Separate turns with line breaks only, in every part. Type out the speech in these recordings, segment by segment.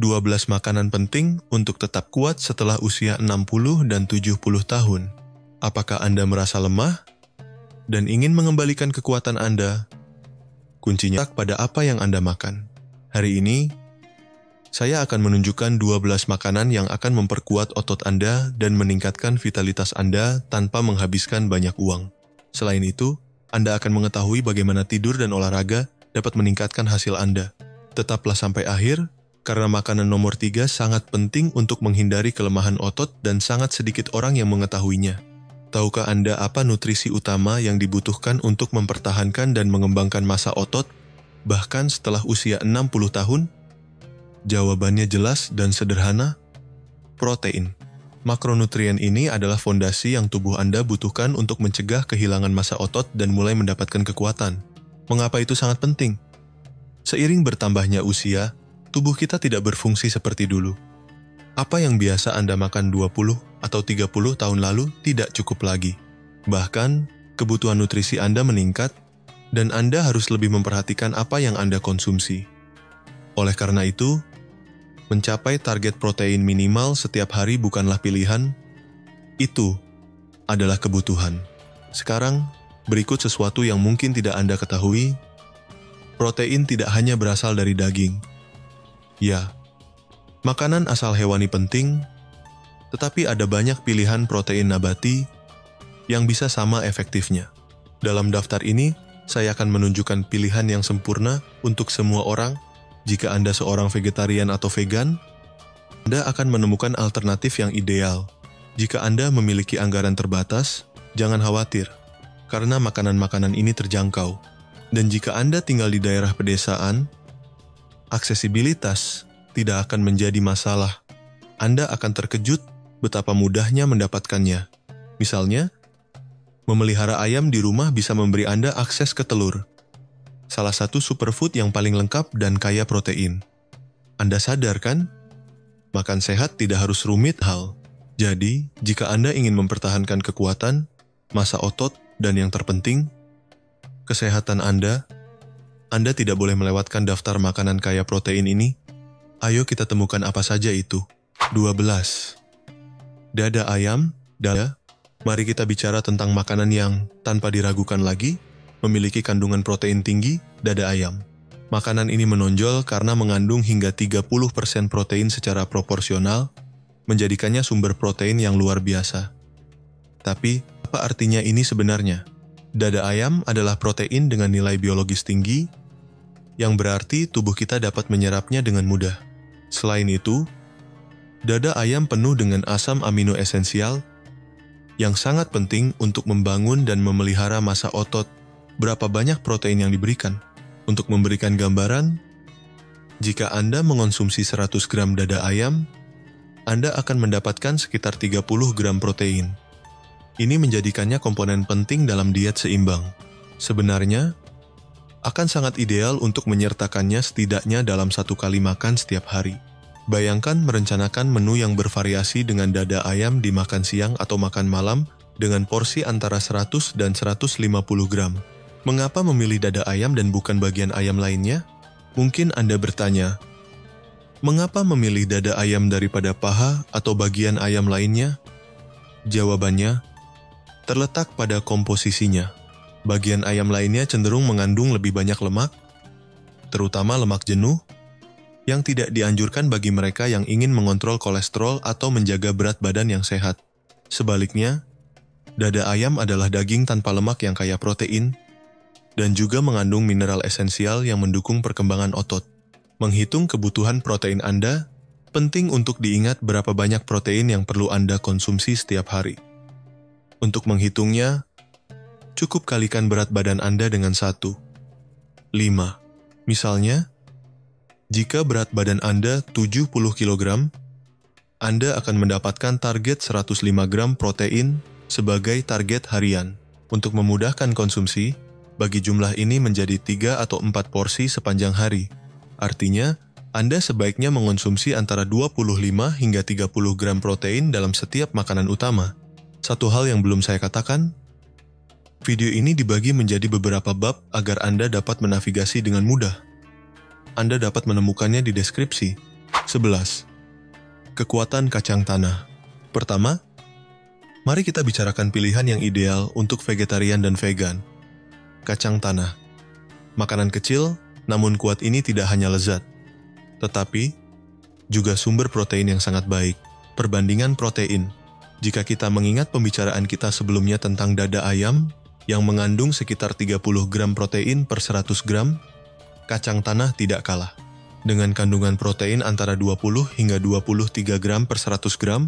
12 makanan penting untuk tetap kuat setelah usia 60 dan 70 tahun. Apakah Anda merasa lemah dan ingin mengembalikan kekuatan Anda? Kuncinya pada apa yang Anda makan. Hari ini, saya akan menunjukkan 12 makanan yang akan memperkuat otot Anda dan meningkatkan vitalitas Anda tanpa menghabiskan banyak uang. Selain itu, Anda akan mengetahui bagaimana tidur dan olahraga dapat meningkatkan hasil Anda. Tetaplah sampai akhir, karena makanan nomor 3 sangat penting untuk menghindari kelemahan otot dan sangat sedikit orang yang mengetahuinya. Tahukah Anda apa nutrisi utama yang dibutuhkan untuk mempertahankan dan mengembangkan massa otot, bahkan setelah usia 60 tahun? Jawabannya jelas dan sederhana, protein. Makronutrien ini adalah fondasi yang tubuh Anda butuhkan untuk mencegah kehilangan massa otot dan mulai mendapatkan kekuatan. Mengapa itu sangat penting? Seiring bertambahnya usia, tubuh kita tidak berfungsi seperti dulu. Apa yang biasa Anda makan 20 atau 30 tahun lalu tidak cukup lagi. Bahkan, kebutuhan nutrisi Anda meningkat, dan Anda harus lebih memperhatikan apa yang Anda konsumsi. Oleh karena itu, mencapai target protein minimal setiap hari bukanlah pilihan, itu adalah kebutuhan. Sekarang, berikut sesuatu yang mungkin tidak Anda ketahui. Protein tidak hanya berasal dari daging. Ya, makanan asal hewani penting, tetapi ada banyak pilihan protein nabati yang bisa sama efektifnya. Dalam daftar ini, saya akan menunjukkan pilihan yang sempurna untuk semua orang. Jika Anda seorang vegetarian atau vegan, Anda akan menemukan alternatif yang ideal. Jika Anda memiliki anggaran terbatas, jangan khawatir, karena makanan-makanan ini terjangkau. Dan jika Anda tinggal di daerah pedesaan, aksesibilitas tidak akan menjadi masalah. Anda akan terkejut betapa mudahnya mendapatkannya. Misalnya, memelihara ayam di rumah bisa memberi Anda akses ke telur. Salah satu superfood yang paling lengkap dan kaya protein. Anda sadar kan? Makan sehat tidak harus rumit hal. Jadi, jika Anda ingin mempertahankan kekuatan, massa otot, dan yang terpenting, kesehatan Anda tidak boleh melewatkan daftar makanan kaya protein ini. Ayo kita temukan apa saja itu. 12. Dada ayam, dada. Mari kita bicara tentang makanan yang, tanpa diragukan lagi, memiliki kandungan protein tinggi, dada ayam. Makanan ini menonjol karena mengandung hingga 30% protein secara proporsional, menjadikannya sumber protein yang luar biasa. Tapi, apa artinya ini sebenarnya? Dada ayam adalah protein dengan nilai biologis tinggi, yang berarti tubuh kita dapat menyerapnya dengan mudah. Selain itu, dada ayam penuh dengan asam amino esensial, yang sangat penting untuk membangun dan memelihara massa otot. Berapa banyak protein yang diberikan? Untuk memberikan gambaran, jika Anda mengonsumsi 100 gram dada ayam, Anda akan mendapatkan sekitar 30 gram protein. Ini menjadikannya komponen penting dalam diet seimbang. Sebenarnya, akan sangat ideal untuk menyertakannya setidaknya dalam 1 kali makan setiap hari. Bayangkan merencanakan menu yang bervariasi dengan dada ayam dimakan siang atau makan malam dengan porsi antara 100 dan 150 gram. Mengapa memilih dada ayam dan bukan bagian ayam lainnya? Mungkin Anda bertanya, mengapa memilih dada ayam daripada paha atau bagian ayam lainnya? Jawabannya, terletak pada komposisinya. Bagian ayam lainnya cenderung mengandung lebih banyak lemak, terutama lemak jenuh, yang tidak dianjurkan bagi mereka yang ingin mengontrol kolesterol atau menjaga berat badan yang sehat. Sebaliknya, dada ayam adalah daging tanpa lemak yang kaya protein, dan juga mengandung mineral esensial yang mendukung perkembangan otot. Menghitung kebutuhan protein Anda, penting untuk diingat berapa banyak protein yang perlu Anda konsumsi setiap hari. Untuk menghitungnya, cukup kalikan berat badan Anda dengan 1. 5. Misalnya, jika berat badan Anda 70 kg, Anda akan mendapatkan target 105 gram protein sebagai target harian. Untuk memudahkan konsumsi, bagi jumlah ini menjadi 3 atau 4 porsi sepanjang hari. Artinya, Anda sebaiknya mengonsumsi antara 25 hingga 30 gram protein dalam setiap makanan utama. Satu hal yang belum saya katakan, video ini dibagi menjadi beberapa bab agar Anda dapat menavigasi dengan mudah. Anda dapat menemukannya di deskripsi. 11. Kekuatan kacang tanah. Pertama, mari kita bicarakan pilihan yang ideal untuk vegetarian dan vegan. Kacang tanah. Makanan kecil, namun kuat ini tidak hanya lezat, tetapi juga sumber protein yang sangat baik. Perbandingan protein. Jika kita mengingat pembicaraan kita sebelumnya tentang dada ayam yang mengandung sekitar 30 gram protein per 100 gram, kacang tanah tidak kalah. Dengan kandungan protein antara 20 hingga 23 gram per 100 gram,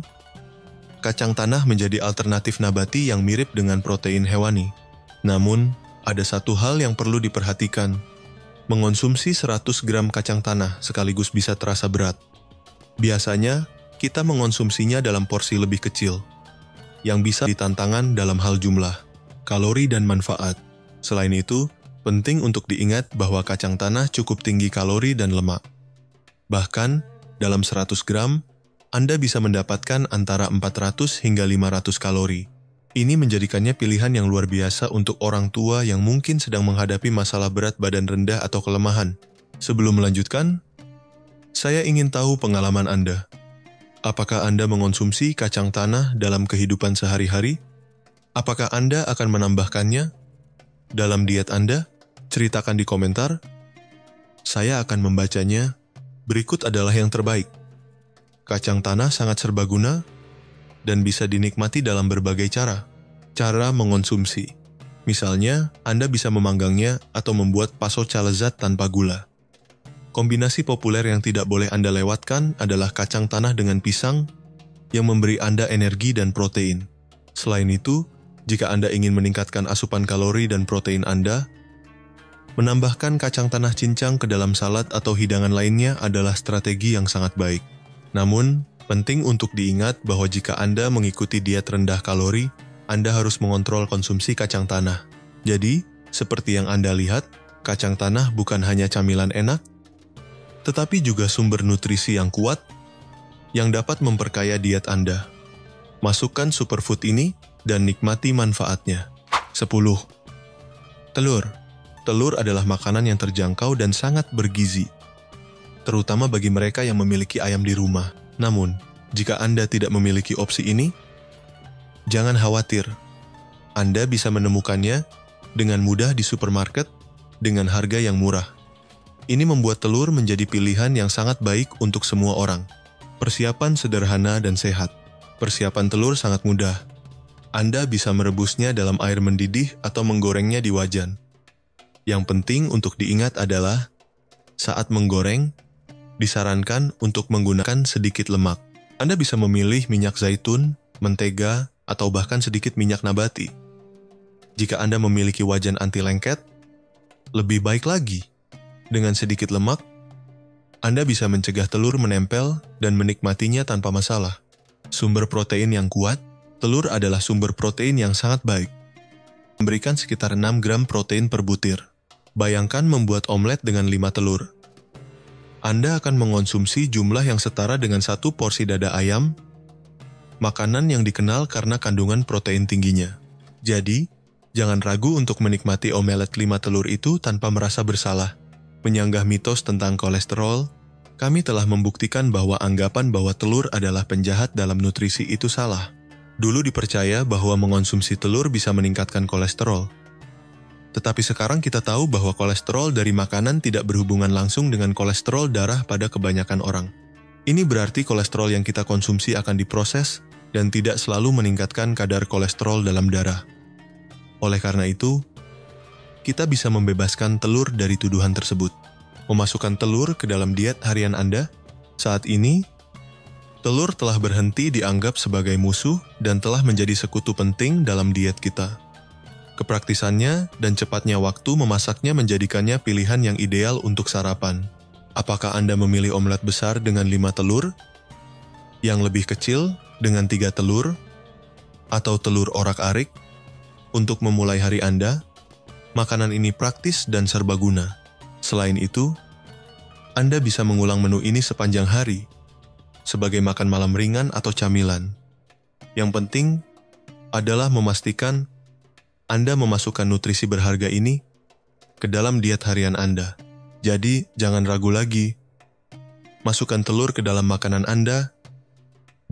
kacang tanah menjadi alternatif nabati yang mirip dengan protein hewani. Namun, ada satu hal yang perlu diperhatikan. Mengonsumsi 100 gram kacang tanah sekaligus bisa terasa berat. Biasanya, kita mengonsumsinya dalam porsi lebih kecil, yang bisa ditantangan dalam hal jumlah, kalori dan manfaat. Selain itu, penting untuk diingat bahwa kacang tanah cukup tinggi kalori dan lemak. Bahkan, dalam 100 gram, Anda bisa mendapatkan antara 400 hingga 500 kalori. Ini menjadikannya pilihan yang luar biasa untuk orang tua yang mungkin sedang menghadapi masalah berat badan rendah atau kelemahan. Sebelum melanjutkan, saya ingin tahu pengalaman Anda. Apakah Anda mengonsumsi kacang tanah dalam kehidupan sehari-hari? Apakah Anda akan menambahkannya dalam diet Anda? Ceritakan di komentar. Saya akan membacanya. Berikut adalah yang terbaik. Kacang tanah sangat serbaguna dan bisa dinikmati dalam berbagai cara. Cara mengonsumsi. Misalnya, Anda bisa memanggangnya atau membuat pasoca lezat tanpa gula. Kombinasi populer yang tidak boleh Anda lewatkan adalah kacang tanah dengan pisang yang memberi Anda energi dan protein. Selain itu, jika Anda ingin meningkatkan asupan kalori dan protein Anda, menambahkan kacang tanah cincang ke dalam salad atau hidangan lainnya adalah strategi yang sangat baik. Namun, penting untuk diingat bahwa jika Anda mengikuti diet rendah kalori, Anda harus mengontrol konsumsi kacang tanah. Jadi, seperti yang Anda lihat, kacang tanah bukan hanya camilan enak, tetapi juga sumber nutrisi yang kuat yang dapat memperkaya diet Anda. Masukkan superfood ini dan nikmati manfaatnya. 10. Telur. Telur adalah makanan yang terjangkau dan sangat bergizi, terutama bagi mereka yang memiliki ayam di rumah. Namun, jika Anda tidak memiliki opsi ini, jangan khawatir. Anda bisa menemukannya dengan mudah di supermarket dengan harga yang murah. Ini membuat telur menjadi pilihan yang sangat baik untuk semua orang. Persiapan sederhana dan sehat. Persiapan telur sangat mudah. Anda bisa merebusnya dalam air mendidih atau menggorengnya di wajan. Yang penting untuk diingat adalah, saat menggoreng, disarankan untuk menggunakan sedikit lemak. Anda bisa memilih minyak zaitun, mentega, atau bahkan sedikit minyak nabati. Jika Anda memiliki wajan anti lengket, lebih baik lagi. Dengan sedikit lemak, Anda bisa mencegah telur menempel dan menikmatinya tanpa masalah. Sumber protein yang kuat, telur adalah sumber protein yang sangat baik. Memberikan sekitar 6 gram protein per butir. Bayangkan membuat omelet dengan 5 telur. Anda akan mengonsumsi jumlah yang setara dengan 1 porsi dada ayam, makanan yang dikenal karena kandungan protein tingginya. Jadi, jangan ragu untuk menikmati omelet 5 telur itu tanpa merasa bersalah. Menyanggah mitos tentang kolesterol, kami telah membuktikan bahwa anggapan bahwa telur adalah penjahat dalam nutrisi itu salah. Dulu dipercaya bahwa mengonsumsi telur bisa meningkatkan kolesterol. Tetapi sekarang kita tahu bahwa kolesterol dari makanan tidak berhubungan langsung dengan kolesterol darah pada kebanyakan orang. Ini berarti kolesterol yang kita konsumsi akan diproses dan tidak selalu meningkatkan kadar kolesterol dalam darah. Oleh karena itu, kita bisa membebaskan telur dari tuduhan tersebut. Memasukkan telur ke dalam diet harian Anda. Saat ini, telur telah berhenti dianggap sebagai musuh dan telah menjadi sekutu penting dalam diet kita. Kepraktisannya dan cepatnya waktu memasaknya menjadikannya pilihan yang ideal untuk sarapan. Apakah Anda memilih omelet besar dengan 5 telur? Yang lebih kecil dengan 3 telur? Atau telur orak-arik? Untuk memulai hari Anda, makanan ini praktis dan serbaguna. Selain itu, Anda bisa mengulang menu ini sepanjang hari, sebagai makan malam ringan atau camilan. Yang penting adalah memastikan Anda memasukkan nutrisi berharga ini ke dalam diet harian Anda. Jadi, jangan ragu lagi. Masukkan telur ke dalam makanan Anda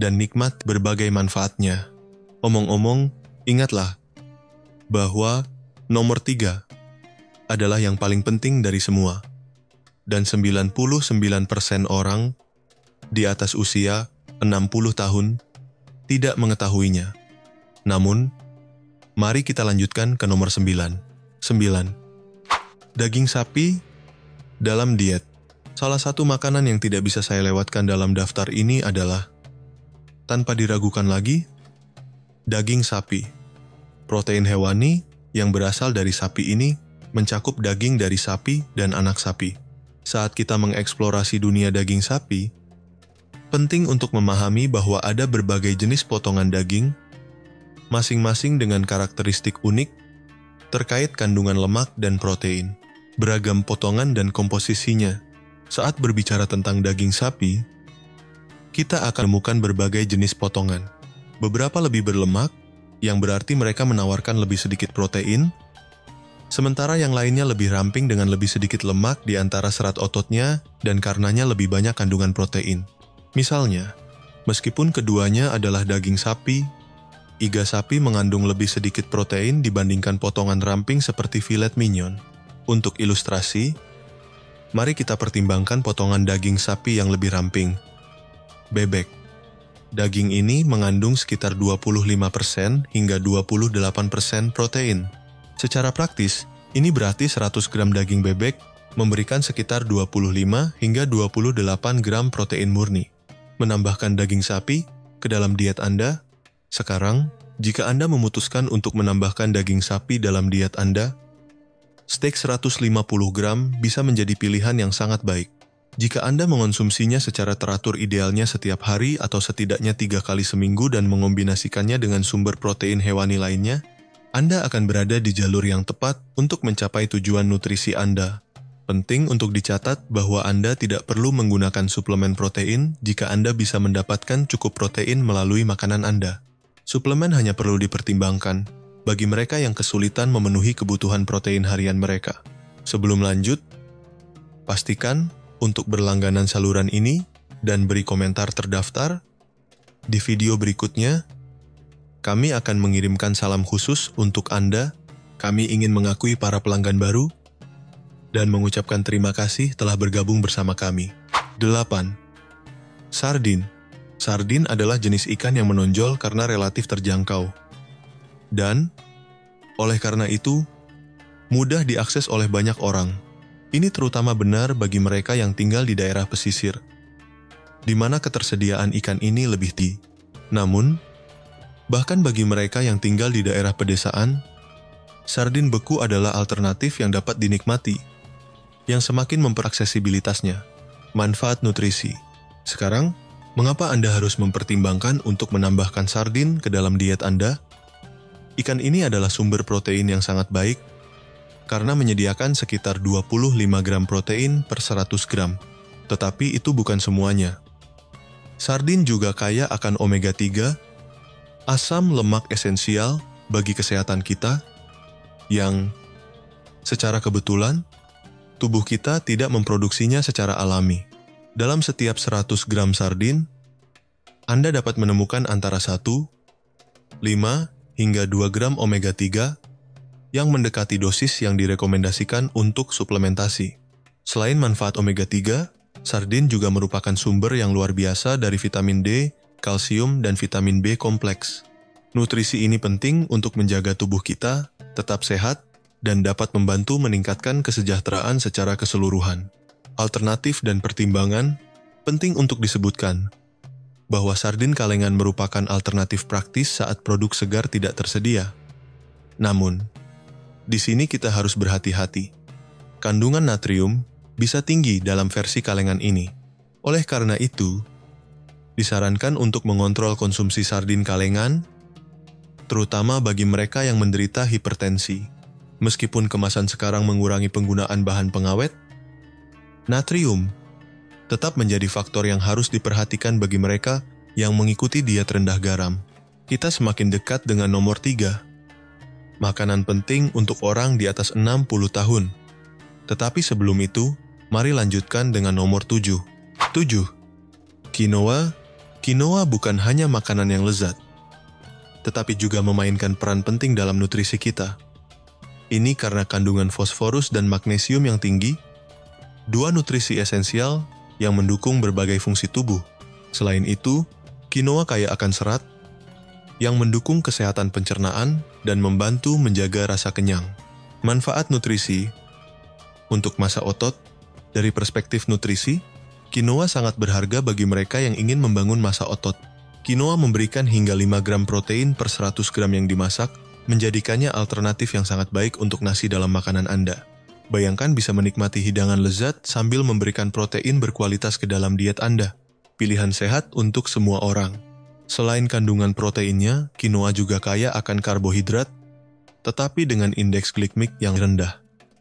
dan nikmat berbagai manfaatnya. Omong-omong, ingatlah bahwa nomor 3 adalah yang paling penting dari semua. Dan 99% orang di atas usia 60 tahun tidak mengetahuinya. Namun, mari kita lanjutkan ke nomor 9. Daging sapi dalam diet. Salah satu makanan yang tidak bisa saya lewatkan dalam daftar ini adalah, tanpa diragukan lagi, daging sapi. Protein hewani yang berasal dari sapi ini mencakup daging dari sapi dan anak sapi. Saat kita mengeksplorasi dunia daging sapi, penting untuk memahami bahwa ada berbagai jenis potongan daging, masing-masing dengan karakteristik unik terkait kandungan lemak dan protein, beragam potongan dan komposisinya. Saat berbicara tentang daging sapi, kita akan menemukan berbagai jenis potongan. Beberapa lebih berlemak, yang berarti mereka menawarkan lebih sedikit protein, sementara yang lainnya lebih ramping dengan lebih sedikit lemak di antara serat ototnya dan karenanya lebih banyak kandungan protein. Misalnya, meskipun keduanya adalah daging sapi, iga sapi mengandung lebih sedikit protein dibandingkan potongan ramping seperti filet mignon. Untuk ilustrasi, mari kita pertimbangkan potongan daging sapi yang lebih ramping. Bebek. Daging ini mengandung sekitar 25% hingga 28% protein. Secara praktis, ini berarti 100 gram daging bebek memberikan sekitar 25 hingga 28 gram protein murni. Menambahkan daging sapi ke dalam diet Anda. Sekarang, jika Anda memutuskan untuk menambahkan daging sapi dalam diet Anda, steak 150 gram bisa menjadi pilihan yang sangat baik. Jika Anda mengonsumsinya secara teratur, idealnya setiap hari atau setidaknya 3 kali seminggu dan mengombinasikannya dengan sumber protein hewani lainnya, Anda akan berada di jalur yang tepat untuk mencapai tujuan nutrisi Anda. Penting untuk dicatat bahwa Anda tidak perlu menggunakan suplemen protein jika Anda bisa mendapatkan cukup protein melalui makanan Anda. Suplemen hanya perlu dipertimbangkan bagi mereka yang kesulitan memenuhi kebutuhan protein harian mereka. Sebelum lanjut, pastikan untuk berlangganan saluran ini dan beri komentar terdaftar. Di video berikutnya, kami akan mengirimkan salam khusus untuk Anda. Kami ingin mengakui para pelanggan baru dan mengucapkan terima kasih telah bergabung bersama kami. 8. Sardin. Sardin adalah jenis ikan yang menonjol karena relatif terjangkau. Dan, oleh karena itu, mudah diakses oleh banyak orang. Ini terutama benar bagi mereka yang tinggal di daerah pesisir, di mana ketersediaan ikan ini lebih tinggi. Namun, bahkan bagi mereka yang tinggal di daerah pedesaan, sardin beku adalah alternatif yang dapat dinikmati, yang semakin memperaksesibilitasnya. Manfaat nutrisi. Sekarang, mengapa Anda harus mempertimbangkan untuk menambahkan sardin ke dalam diet Anda? Ikan ini adalah sumber protein yang sangat baik, karena menyediakan sekitar 25 gram protein per 100 gram. Tetapi itu bukan semuanya. Sardin juga kaya akan omega 3, asam lemak esensial bagi kesehatan kita, yang secara kebetulan, tubuh kita tidak memproduksinya secara alami. Dalam setiap 100 gram sardin, Anda dapat menemukan antara 1, 5, hingga 2 gram omega 3 yang mendekati dosis yang direkomendasikan untuk suplementasi. Selain manfaat omega 3, sardin juga merupakan sumber yang luar biasa dari vitamin D, kalsium, dan vitamin B kompleks. Nutrisi ini penting untuk menjaga tubuh kita tetap sehat dan dapat membantu meningkatkan kesejahteraan secara keseluruhan. Alternatif dan pertimbangan penting untuk disebutkan bahwa sardin kalengan merupakan alternatif praktis saat produk segar tidak tersedia. Namun, di sini kita harus berhati-hati. Kandungan natrium bisa tinggi dalam versi kalengan ini. Oleh karena itu, disarankan untuk mengontrol konsumsi sardin kalengan, terutama bagi mereka yang menderita hipertensi. Meskipun kemasan sekarang mengurangi penggunaan bahan pengawet, natrium tetap menjadi faktor yang harus diperhatikan bagi mereka yang mengikuti diet rendah garam. Kita semakin dekat dengan nomor 3. Makanan penting untuk orang di atas 60 tahun. Tetapi sebelum itu, mari lanjutkan dengan nomor 7. 7. Quinoa. Quinoa bukan hanya makanan yang lezat, tetapi juga memainkan peran penting dalam nutrisi kita. Ini karena kandungan fosforus dan magnesium yang tinggi, dua nutrisi esensial yang mendukung berbagai fungsi tubuh. Selain itu, quinoa kaya akan serat yang mendukung kesehatan pencernaan dan membantu menjaga rasa kenyang. Manfaat nutrisi untuk massa otot. Dari perspektif nutrisi, quinoa sangat berharga bagi mereka yang ingin membangun massa otot. Quinoa memberikan hingga 5 gram protein per 100 gram yang dimasak, menjadikannya alternatif yang sangat baik untuk nasi dalam makanan Anda. Bayangkan bisa menikmati hidangan lezat sambil memberikan protein berkualitas ke dalam diet Anda. Pilihan sehat untuk semua orang. Selain kandungan proteinnya, quinoa juga kaya akan karbohidrat, tetapi dengan indeks glikemik yang rendah.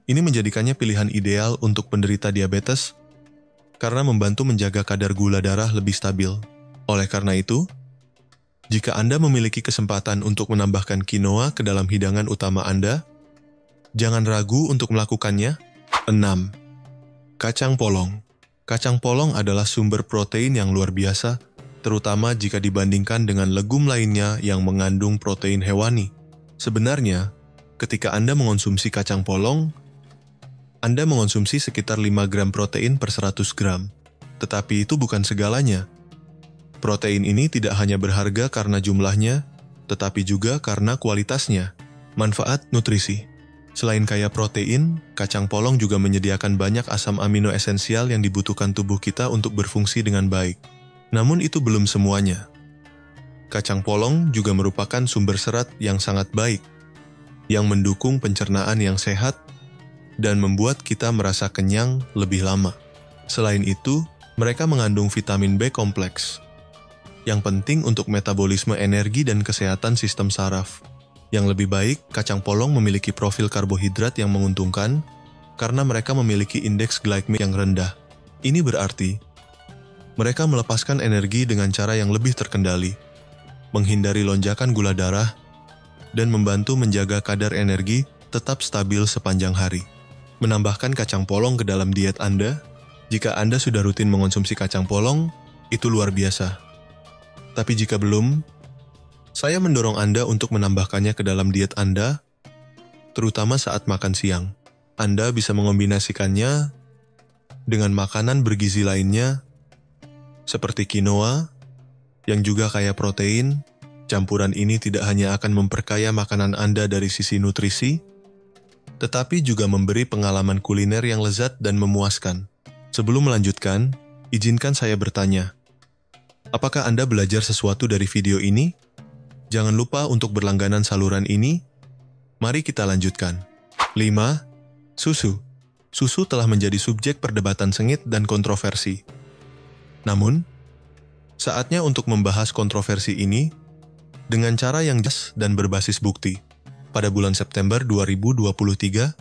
Ini menjadikannya pilihan ideal untuk penderita diabetes karena membantu menjaga kadar gula darah lebih stabil. Oleh karena itu, jika Anda memiliki kesempatan untuk menambahkan quinoa ke dalam hidangan utama Anda, jangan ragu untuk melakukannya. 6. Kacang polong. Kacang polong adalah sumber protein yang luar biasa, terutama jika dibandingkan dengan legum lainnya yang mengandung protein hewani. Sebenarnya, ketika Anda mengonsumsi kacang polong, Anda mengonsumsi sekitar 5 gram protein per 100 gram. Tetapi itu bukan segalanya. Protein ini tidak hanya berharga karena jumlahnya, tetapi juga karena kualitasnya. Manfaat nutrisi. Selain kaya protein, kacang polong juga menyediakan banyak asam amino esensial yang dibutuhkan tubuh kita untuk berfungsi dengan baik. Namun itu belum semuanya. Kacang polong juga merupakan sumber serat yang sangat baik, yang mendukung pencernaan yang sehat dan membuat kita merasa kenyang lebih lama. Selain itu, mereka mengandung vitamin B kompleks, yang penting untuk metabolisme energi dan kesehatan sistem saraf. Yang lebih baik, kacang polong memiliki profil karbohidrat yang menguntungkan karena mereka memiliki indeks glikemik yang rendah. Ini berarti, mereka melepaskan energi dengan cara yang lebih terkendali, menghindari lonjakan gula darah, dan membantu menjaga kadar energi tetap stabil sepanjang hari. Menambahkan kacang polong ke dalam diet Anda, jika Anda sudah rutin mengonsumsi kacang polong, itu luar biasa. Tapi jika belum, saya mendorong Anda untuk menambahkannya ke dalam diet Anda, terutama saat makan siang. Anda bisa mengombinasikannya dengan makanan bergizi lainnya, seperti quinoa, yang juga kaya protein. Campuran ini tidak hanya akan memperkaya makanan Anda dari sisi nutrisi, tetapi juga memberi pengalaman kuliner yang lezat dan memuaskan. Sebelum melanjutkan, izinkan saya bertanya, apakah Anda belajar sesuatu dari video ini? Jangan lupa untuk berlangganan saluran ini. Mari kita lanjutkan. 5. Susu. Susu telah menjadi subjek perdebatan sengit dan kontroversi. Namun, saatnya untuk membahas kontroversi ini dengan cara yang jelas dan berbasis bukti. Pada bulan September 2023,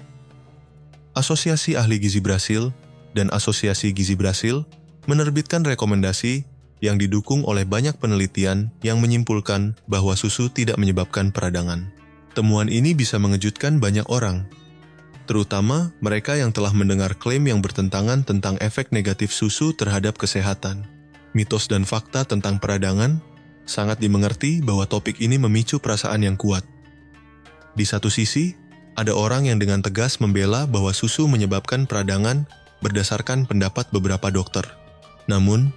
Asosiasi Ahli Gizi Brasil dan Asosiasi Gizi Brasil menerbitkan rekomendasi yang didukung oleh banyak penelitian yang menyimpulkan bahwa susu tidak menyebabkan peradangan. Temuan ini bisa mengejutkan banyak orang, terutama mereka yang telah mendengar klaim yang bertentangan tentang efek negatif susu terhadap kesehatan. Mitos dan fakta tentang peradangan sangat dimengerti bahwa topik ini memicu perasaan yang kuat. Di satu sisi, ada orang yang dengan tegas membela bahwa susu menyebabkan peradangan berdasarkan pendapat beberapa dokter. Namun,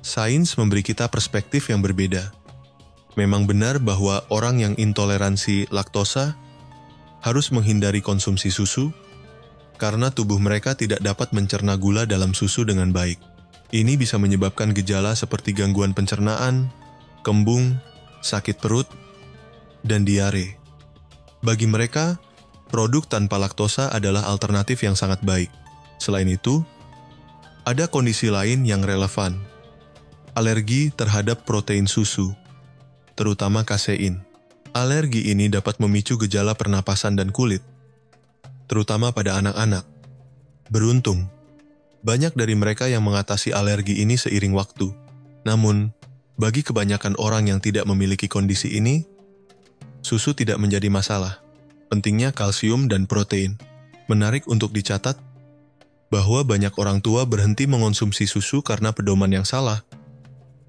sains memberi kita perspektif yang berbeda. Memang benar bahwa orang yang intoleransi laktosa harus menghindari konsumsi susu karena tubuh mereka tidak dapat mencerna gula dalam susu dengan baik. Ini bisa menyebabkan gejala seperti gangguan pencernaan, kembung, sakit perut, dan diare. Bagi mereka, produk tanpa laktosa adalah alternatif yang sangat baik. Selain itu, ada kondisi lain yang relevan. Alergi terhadap protein susu, terutama kasein. Alergi ini dapat memicu gejala pernapasan dan kulit, terutama pada anak-anak. Beruntung, banyak dari mereka yang mengatasi alergi ini seiring waktu. Namun, bagi kebanyakan orang yang tidak memiliki kondisi ini, susu tidak menjadi masalah. Pentingnya kalsium dan protein. Menarik untuk dicatat, bahwa banyak orang tua berhenti mengonsumsi susu karena pedoman yang salah.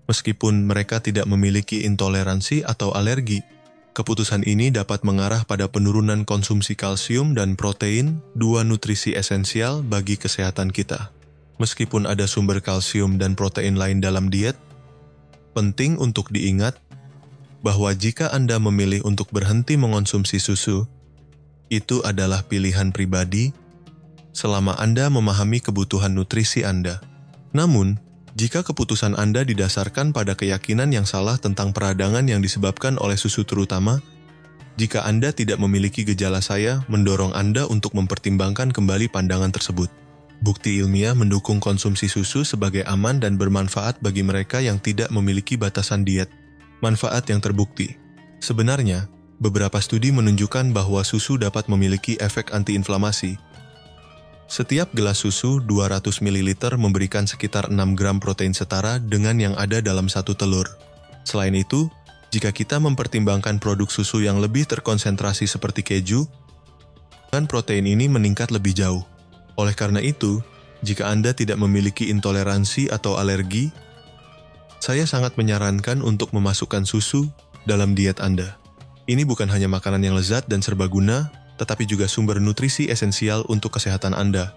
Meskipun mereka tidak memiliki intoleransi atau alergi, keputusan ini dapat mengarah pada penurunan konsumsi kalsium dan protein, dua nutrisi esensial bagi kesehatan kita. Meskipun ada sumber kalsium dan protein lain dalam diet, penting untuk diingat bahwa jika Anda memilih untuk berhenti mengonsumsi susu, itu adalah pilihan pribadi selama Anda memahami kebutuhan nutrisi Anda. Namun, jika keputusan Anda didasarkan pada keyakinan yang salah tentang peradangan yang disebabkan oleh susu terutama, jika Anda tidak memiliki gejala, saya mendorong Anda untuk mempertimbangkan kembali pandangan tersebut. Bukti ilmiah mendukung konsumsi susu sebagai aman dan bermanfaat bagi mereka yang tidak memiliki batasan diet. Manfaat yang terbukti. Sebenarnya, beberapa studi menunjukkan bahwa susu dapat memiliki efek antiinflamasi. Setiap gelas susu 200 ml memberikan sekitar 6 gram protein setara dengan yang ada dalam satu telur. Selain itu, jika kita mempertimbangkan produk susu yang lebih terkonsentrasi seperti keju, kandungan protein ini meningkat lebih jauh. Oleh karena itu, jika Anda tidak memiliki intoleransi atau alergi, saya sangat menyarankan untuk memasukkan susu dalam diet Anda. Ini bukan hanya makanan yang lezat dan serbaguna, tetapi juga sumber nutrisi esensial untuk kesehatan Anda.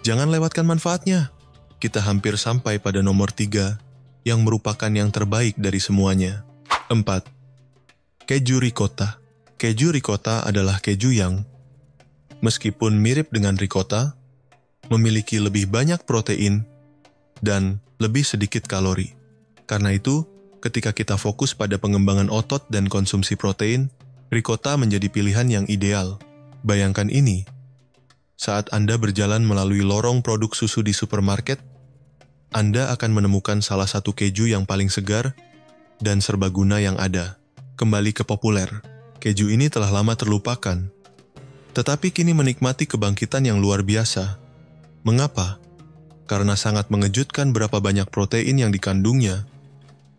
Jangan lewatkan manfaatnya. Kita hampir sampai pada nomor 3, yang merupakan yang terbaik dari semuanya. 4. Keju ricotta. Keju ricotta adalah keju yang, meskipun mirip dengan ricotta, memiliki lebih banyak protein dan lebih sedikit kalori. Karena itu, ketika kita fokus pada pengembangan otot dan konsumsi protein, ricotta menjadi pilihan yang ideal. Bayangkan ini, saat Anda berjalan melalui lorong produk susu di supermarket, Anda akan menemukan salah satu keju yang paling segar dan serbaguna yang ada. Kembali ke populer, keju ini telah lama terlupakan, tetapi kini menikmati kebangkitan yang luar biasa. Mengapa? Karena sangat mengejutkan berapa banyak protein yang dikandungnya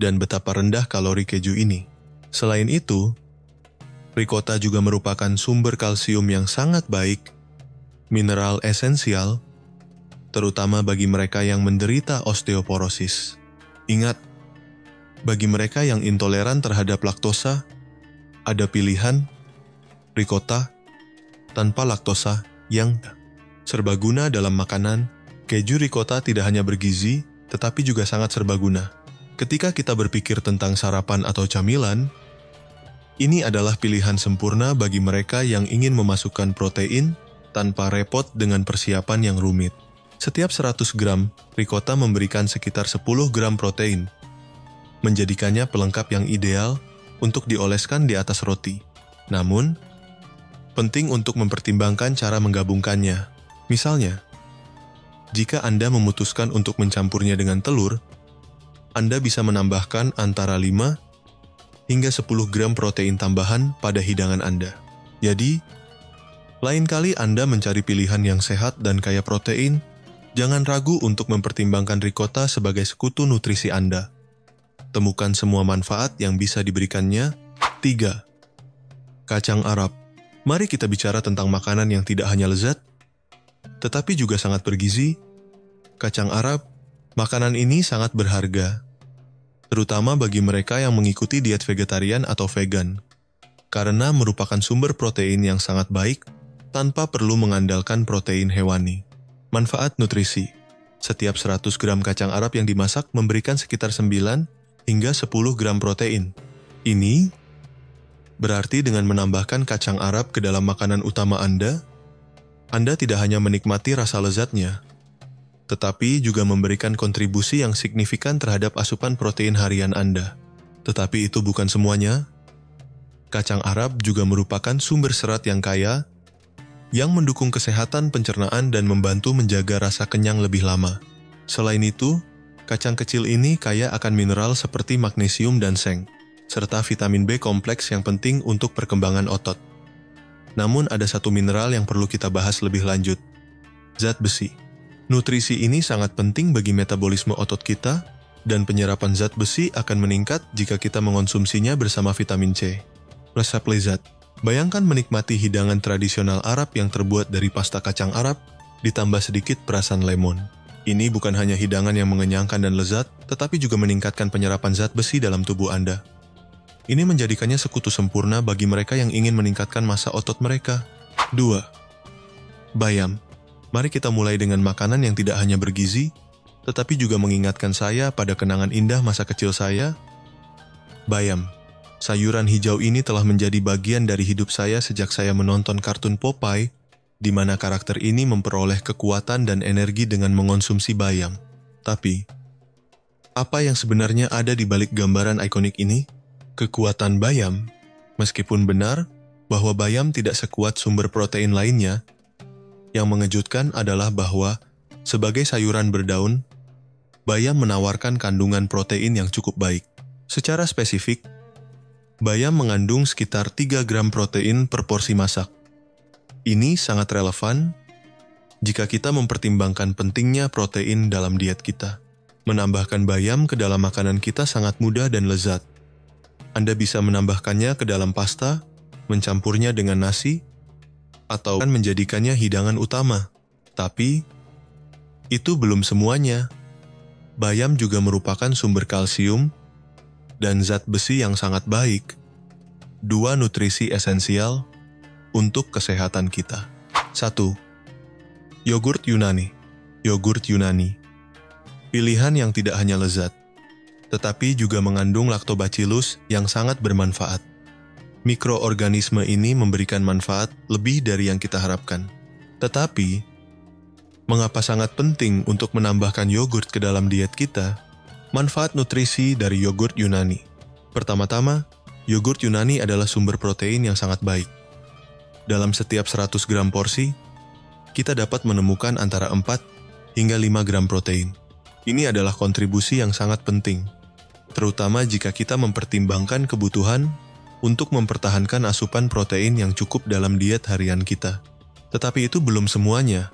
dan betapa rendah kalori keju ini. Selain itu, ricotta juga merupakan sumber kalsium yang sangat baik, mineral esensial, terutama bagi mereka yang menderita osteoporosis. Ingat, bagi mereka yang intoleran terhadap laktosa, ada pilihan ricotta tanpa laktosa yang serbaguna dalam makanan. Keju ricotta tidak hanya bergizi, tetapi juga sangat serbaguna. Ketika kita berpikir tentang sarapan atau camilan, ini adalah pilihan sempurna bagi mereka yang ingin memasukkan protein tanpa repot dengan persiapan yang rumit. Setiap 100 gram, ricotta memberikan sekitar 10 gram protein, menjadikannya pelengkap yang ideal untuk dioleskan di atas roti. Namun, penting untuk mempertimbangkan cara menggabungkannya. Misalnya, jika Anda memutuskan untuk mencampurnya dengan telur, Anda bisa menambahkan antara 5 hingga 10 gram protein tambahan pada hidangan Anda. Jadi, lain kali Anda mencari pilihan yang sehat dan kaya protein, jangan ragu untuk mempertimbangkan ricotta sebagai sekutu nutrisi Anda. Temukan semua manfaat yang bisa diberikannya. 3. Kacang Arab. Mari kita bicara tentang makanan yang tidak hanya lezat, tetapi juga sangat bergizi. Kacang Arab, makanan ini sangat berharga, terutama bagi mereka yang mengikuti diet vegetarian atau vegan, karena merupakan sumber protein yang sangat baik tanpa perlu mengandalkan protein hewani. Manfaat nutrisi. Setiap 100 gram kacang Arab yang dimasak memberikan sekitar 9 hingga 10 gram protein. Ini berarti dengan menambahkan kacang Arab ke dalam makanan utama Anda tidak hanya menikmati rasa lezatnya, tetapi juga memberikan kontribusi yang signifikan terhadap asupan protein harian Anda. Tetapi itu bukan semuanya. Kacang Arab juga merupakan sumber serat yang kaya, yang mendukung kesehatan pencernaan dan membantu menjaga rasa kenyang lebih lama. Selain itu, kacang kecil ini kaya akan mineral seperti magnesium dan seng, serta vitamin B kompleks yang penting untuk perkembangan otot. Namun ada satu mineral yang perlu kita bahas lebih lanjut, zat besi. Nutrisi ini sangat penting bagi metabolisme otot kita, dan penyerapan zat besi akan meningkat jika kita mengonsumsinya bersama vitamin C. Resep lezat. Bayangkan menikmati hidangan tradisional Arab yang terbuat dari pasta kacang Arab, ditambah sedikit perasan lemon. Ini bukan hanya hidangan yang mengenyangkan dan lezat, tetapi juga meningkatkan penyerapan zat besi dalam tubuh Anda. Ini menjadikannya sekutu sempurna bagi mereka yang ingin meningkatkan massa otot mereka. 2. Bayam. Mari kita mulai dengan makanan yang tidak hanya bergizi, tetapi juga mengingatkan saya pada kenangan indah masa kecil saya. Bayam. Sayuran hijau ini telah menjadi bagian dari hidup saya sejak saya menonton kartun Popeye, di mana karakter ini memperoleh kekuatan dan energi dengan mengonsumsi bayam. Tapi, apa yang sebenarnya ada di balik gambaran ikonik ini? Kekuatan bayam, meskipun benar bahwa bayam tidak sekuat sumber protein lainnya, yang mengejutkan adalah bahwa, sebagai sayuran berdaun, bayam menawarkan kandungan protein yang cukup baik. Secara spesifik, bayam mengandung sekitar 3 gram protein per porsi masak. Ini sangat relevan jika kita mempertimbangkan pentingnya protein dalam diet kita. Menambahkan bayam ke dalam makanan kita sangat mudah dan lezat. Anda bisa menambahkannya ke dalam pasta, mencampurnya dengan nasi, atau menjadikannya hidangan utama. Tapi, itu belum semuanya. Bayam juga merupakan sumber kalsium dan zat besi yang sangat baik. 2 nutrisi esensial untuk kesehatan kita. 1. Yogurt Yunani. Yogurt Yunani. Pilihan yang tidak hanya lezat, tetapi juga mengandung lactobacillus yang sangat bermanfaat. Mikroorganisme ini memberikan manfaat lebih dari yang kita harapkan. Tetapi, mengapa sangat penting untuk menambahkan yogurt ke dalam diet kita? Manfaat nutrisi dari yogurt Yunani. Pertama-tama, yogurt Yunani adalah sumber protein yang sangat baik. Dalam setiap 100 gram porsi, kita dapat menemukan antara 4 hingga 5 gram protein. Ini adalah kontribusi yang sangat penting, terutama jika kita mempertimbangkan kebutuhan untuk mempertahankan asupan protein yang cukup dalam diet harian kita. Tetapi itu belum semuanya.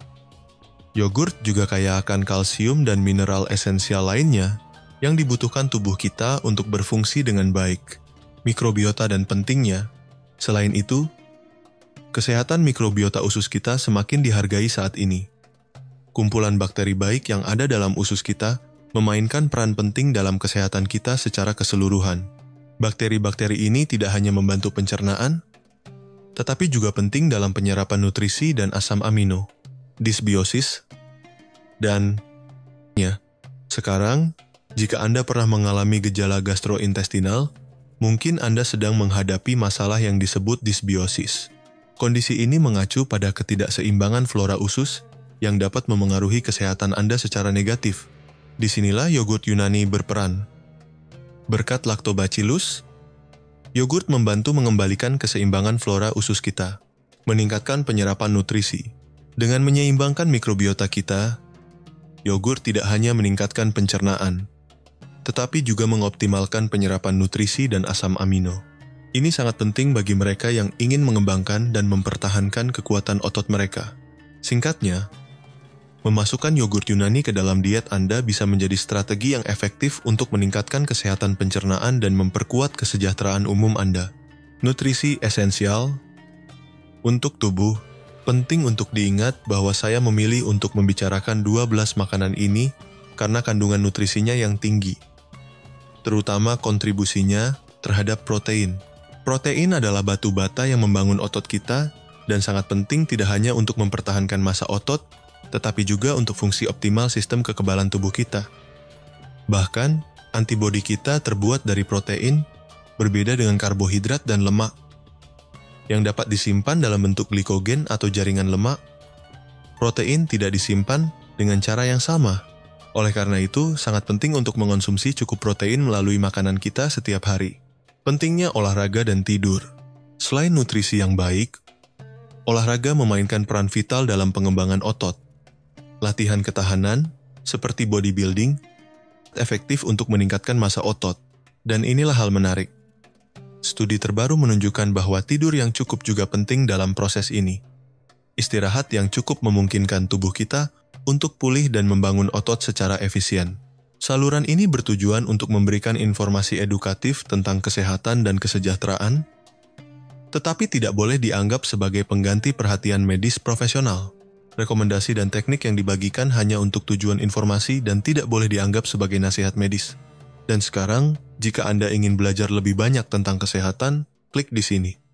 Yogurt juga kaya akan kalsium dan mineral esensial lainnya yang dibutuhkan tubuh kita untuk berfungsi dengan baik. Mikrobiota dan pentingnya. Selain itu, kesehatan mikrobiota usus kita semakin dihargai saat ini. Kumpulan bakteri baik yang ada dalam usus kita memainkan peran penting dalam kesehatan kita secara keseluruhan. Bakteri-bakteri ini tidak hanya membantu pencernaan, tetapi juga penting dalam penyerapan nutrisi dan asam amino, disbiosis, dan sekarang, jika Anda pernah mengalami gejala gastrointestinal, mungkin Anda sedang menghadapi masalah yang disebut disbiosis. Kondisi ini mengacu pada ketidakseimbangan flora usus yang dapat memengaruhi kesehatan Anda secara negatif. Disinilah yogurt Yunani berperan. Berkat lactobacillus, yogurt membantu mengembalikan keseimbangan flora usus kita, meningkatkan penyerapan nutrisi. Dengan menyeimbangkan mikrobiota kita, yogurt tidak hanya meningkatkan pencernaan, tetapi juga mengoptimalkan penyerapan nutrisi dan asam amino. Ini sangat penting bagi mereka yang ingin mengembangkan dan mempertahankan kekuatan otot mereka. Singkatnya, memasukkan yogurt Yunani ke dalam diet Anda bisa menjadi strategi yang efektif untuk meningkatkan kesehatan pencernaan dan memperkuat kesejahteraan umum Anda. Nutrisi esensial untuk tubuh. Penting untuk diingat bahwa saya memilih untuk membicarakan 12 makanan ini karena kandungan nutrisinya yang tinggi, terutama kontribusinya terhadap protein. Protein adalah batu bata yang membangun otot kita dan sangat penting tidak hanya untuk mempertahankan massa otot, tetapi juga untuk fungsi optimal sistem kekebalan tubuh kita. Bahkan, antibodi kita terbuat dari protein, berbeda dengan karbohidrat dan lemak, yang dapat disimpan dalam bentuk glikogen atau jaringan lemak. Protein tidak disimpan dengan cara yang sama. Oleh karena itu, sangat penting untuk mengonsumsi cukup protein melalui makanan kita setiap hari. Pentingnya olahraga dan tidur. Selain nutrisi yang baik, olahraga memainkan peran vital dalam pengembangan otot. Latihan ketahanan, seperti bodybuilding, efektif untuk meningkatkan massa otot. Dan inilah hal menarik. Studi terbaru menunjukkan bahwa tidur yang cukup juga penting dalam proses ini. Istirahat yang cukup memungkinkan tubuh kita untuk pulih dan membangun otot secara efisien. Saluran ini bertujuan untuk memberikan informasi edukatif tentang kesehatan dan kesejahteraan, tetapi tidak boleh dianggap sebagai pengganti perhatian medis profesional. Rekomendasi dan teknik yang dibagikan hanya untuk tujuan informasi dan tidak boleh dianggap sebagai nasihat medis. Dan sekarang, jika Anda ingin belajar lebih banyak tentang kesehatan, klik di sini.